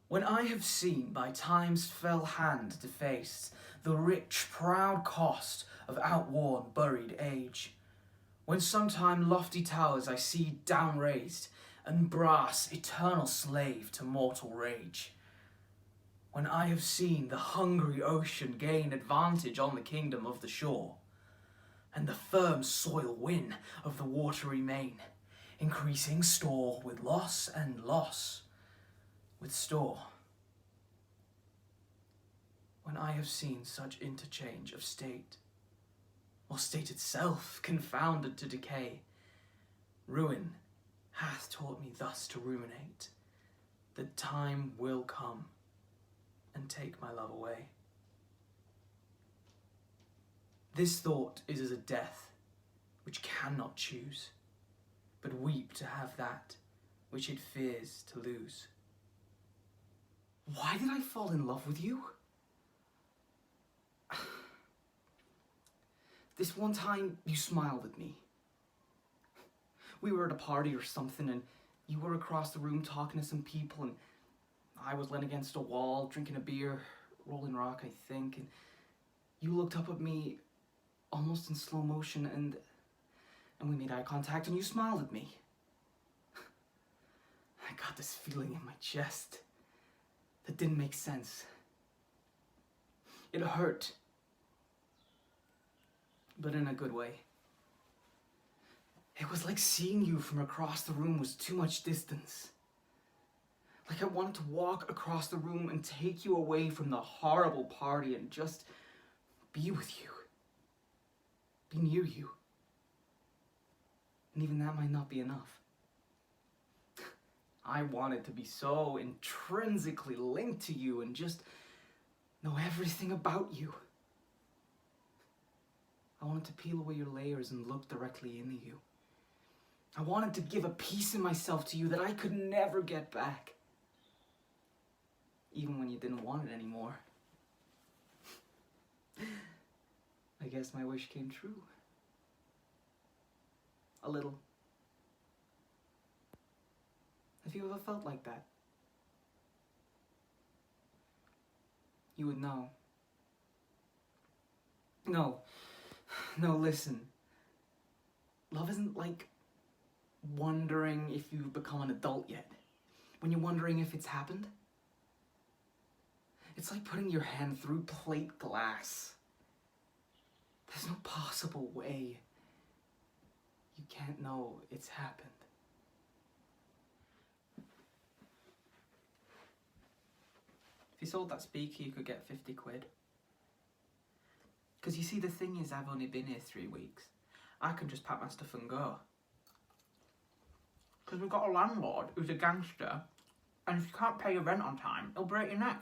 When I have seen by time's fell hand defaced the rich, proud cost of outworn, buried age, when sometime lofty towers I see down raised, and brass eternal slave to mortal rage, when I have seen the hungry ocean gain advantage on the kingdom of the shore, and the firm soil win of the watery main, increasing store with loss and loss with store, when I have seen such interchange of state, or state itself confounded to decay, ruin hath taught me thus to ruminate, that time will come and take my love away. This thought is as a death which cannot choose, but weep to have that which it fears to lose. Why did I fall in love with you? This one time you smiled at me. We were at a party or something and you were across the room talking to some people and I was leaning against a wall, drinking a beer, rolling rock I think, and you looked up at me almost in slow motion and we made eye contact and you smiled at me. I got this feeling in my chest that didn't make sense. It hurt, but in a good way. It was like seeing you from across the room was too much distance. Like I wanted to walk across the room and take you away from the horrible party and just be with you. Be near you. And even that might not be enough. I wanted to be so intrinsically linked to you and just know everything about you. I wanted to peel away your layers and look directly into you. I wanted to give a piece of myself to you that I could never get back. Even when you didn't want it anymore. I guess my wish came true. A little. Have you ever felt like that? You would know. No, listen. Love isn't like wondering if you've become an adult yet. When you're wondering if it's happened. It's like putting your hand through plate glass. There's no possible way you can't know it's happened. If you sold that speaker, you could get 50 quid. Because you see, the thing is, I've only been here 3 weeks. I can just pack my stuff and go. Because we've got a landlord who's a gangster, and if you can't pay your rent on time, he'll break your neck.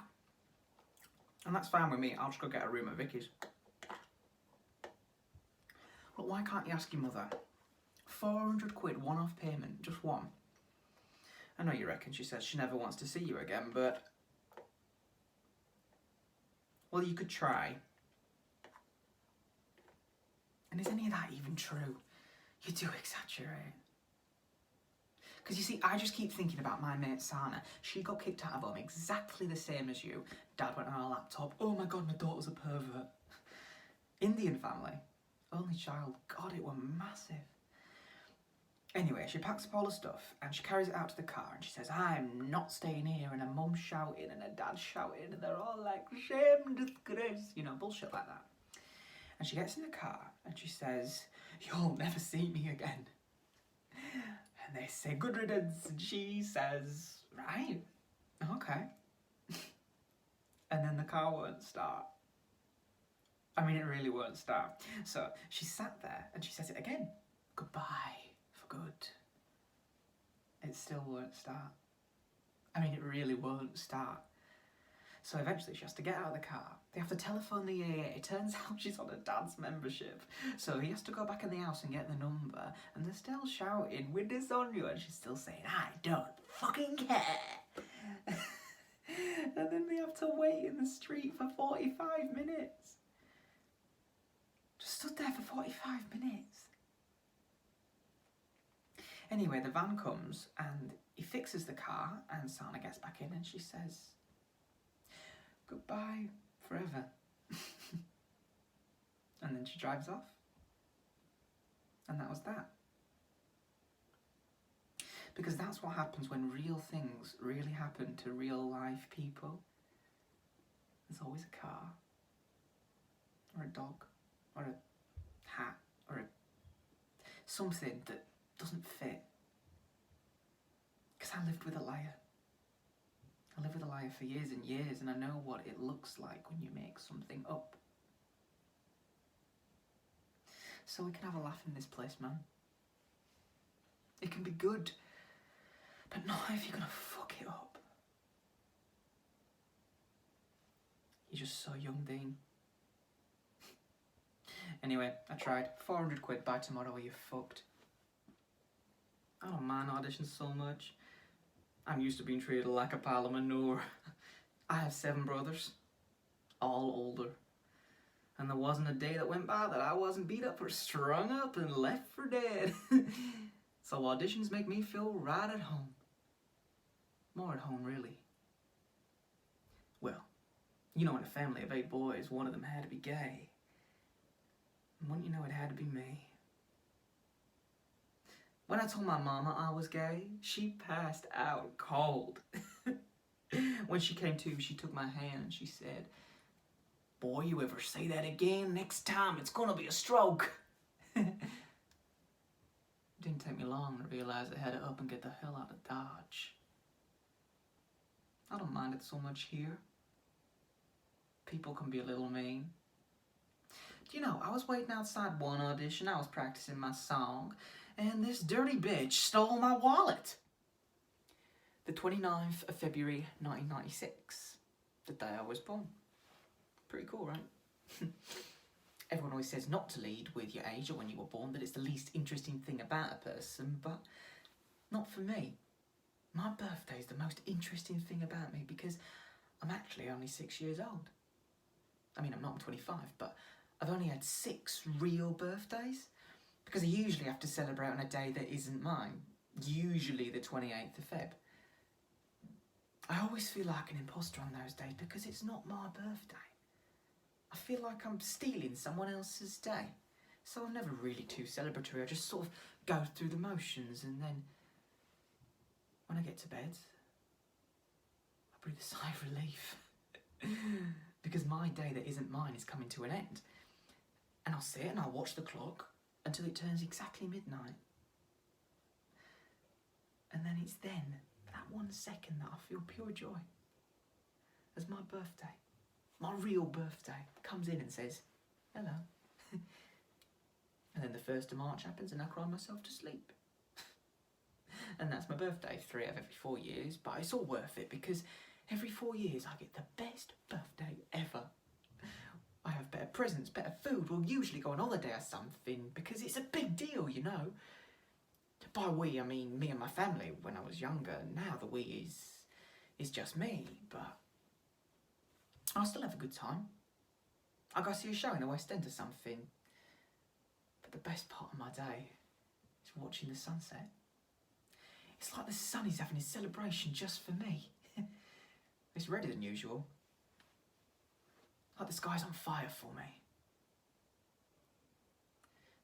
And that's fine with me, I'll just go get a room at Vicky's. But why can't you ask your mother? 400 quid, one-off payment, just one. I know you reckon she says she never wants to see you again, but... well, you could try. And is any of that even true? You do exaggerate. Because you see, I just keep thinking about my mate Sana. She got kicked out of home exactly the same as you. Dad went on her laptop. Oh my God, my daughter's a pervert. Indian family. Only child. God, it were massive. Anyway, she packs up all the stuff and she carries it out to the car and she says, I'm not staying here, and her mum's shouting and her dad's shouting and they're all like, shame, disgrace, you know, bullshit like that. And she gets in the car and she says, you'll never see me again. And they say, good riddance, and she says, right, okay. And then the car won't start. I mean, it really won't start. So she sat there and she says it again, goodbye. For good. It still won't start. I mean, it really won't start. So eventually she has to get out of the car. They have to telephone the AA. It turns out she's on a dad's membership. So he has to go back in the house and get the number. And they're still shouting, we're disown you. And she's still saying, I don't fucking care. And then they have to wait in the street for 45 minutes. Just stood there for 45 minutes. Anyway, the van comes and he fixes the car, and Sana gets back in and she says, "Goodbye forever." And then she drives off. And that was that. Because that's what happens when real things really happen to real life people. There's always a car, or a dog, or a hat, or something that doesn't fit. Because I lived with a liar. I lived with a liar for years and years, and I know what it looks like when you make something up. So we can have a laugh in this place, man. It can be good, but not if you're gonna fuck it up. You're just so young, Dean. Anyway, I tried. 400 quid by tomorrow or you're fucked. I don't mind auditions so much. I'm used to being treated like a pile of manure. I have 7 brothers, all older. And there wasn't a day that went by that I wasn't beat up or strung up and left for dead. So auditions make me feel right at home. More at home, really. Well, you know, in a family of 8 boys, one of them had to be gay. And wouldn't you know, it had to be me. When I told my mama I was gay, she passed out cold. When she came to, she took my hand and she said, "Boy, you ever say that again, next time it's gonna be a stroke." It didn't take me long to realise I had to up and get the hell out of Dodge. I don't mind it so much here. People can be a little mean. Do you know, I was waiting outside one audition, I was practicing my song, and this dirty bitch stole my wallet. The 29th of February 1996, the day I was born. Pretty cool, right? Everyone always says not to lead with your age or when you were born, that it's the least interesting thing about a person, but not for me. My birthday is the most interesting thing about me because I'm actually only 6 years old. I mean, I'm not 25, but I've only had 6 real birthdays because I usually have to celebrate on a day that isn't mine, usually the 28th of Feb. I always feel like an imposter on those days because it's not my birthday. I feel like I'm stealing someone else's day. So I'm never really too celebratory. I just sort of go through the motions, and then when I get to bed, I breathe a sigh of relief. Because my day that isn't mine is coming to an end. And I'll sit and I'll watch the clock until it turns exactly midnight. And then it's then, that 1 second, that I feel pure joy. As my birthday, my real birthday, comes in and says, "Hello." And then the 1st of March happens and I cry myself to sleep. And that's my birthday, 3 out of every 4 years, but it's all worth it because every 4 years I get the best birthday ever. I have better presents, better food, we'll usually go on holiday or something because it's a big deal, you know. By we, I mean me and my family when I was younger. Now the we is just me, but I'll still have a good time. I'll go see a show in the West End or something. But the best part of my day is watching the sunset. It's like the sun is having a celebration just for me. It's redder than usual. Like the sky's on fire for me.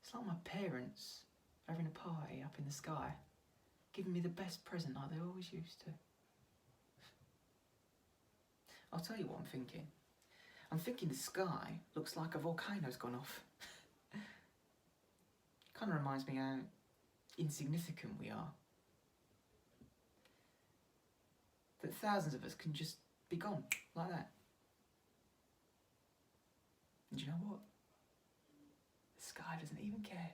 It's like my parents having a party up in the sky, giving me the best present like they always used to. I'll tell you what I'm thinking. I'm thinking the sky looks like a volcano's gone off. Kind of reminds me how insignificant we are. That thousands of us can just be gone like that. And do you know what? The sky doesn't even care.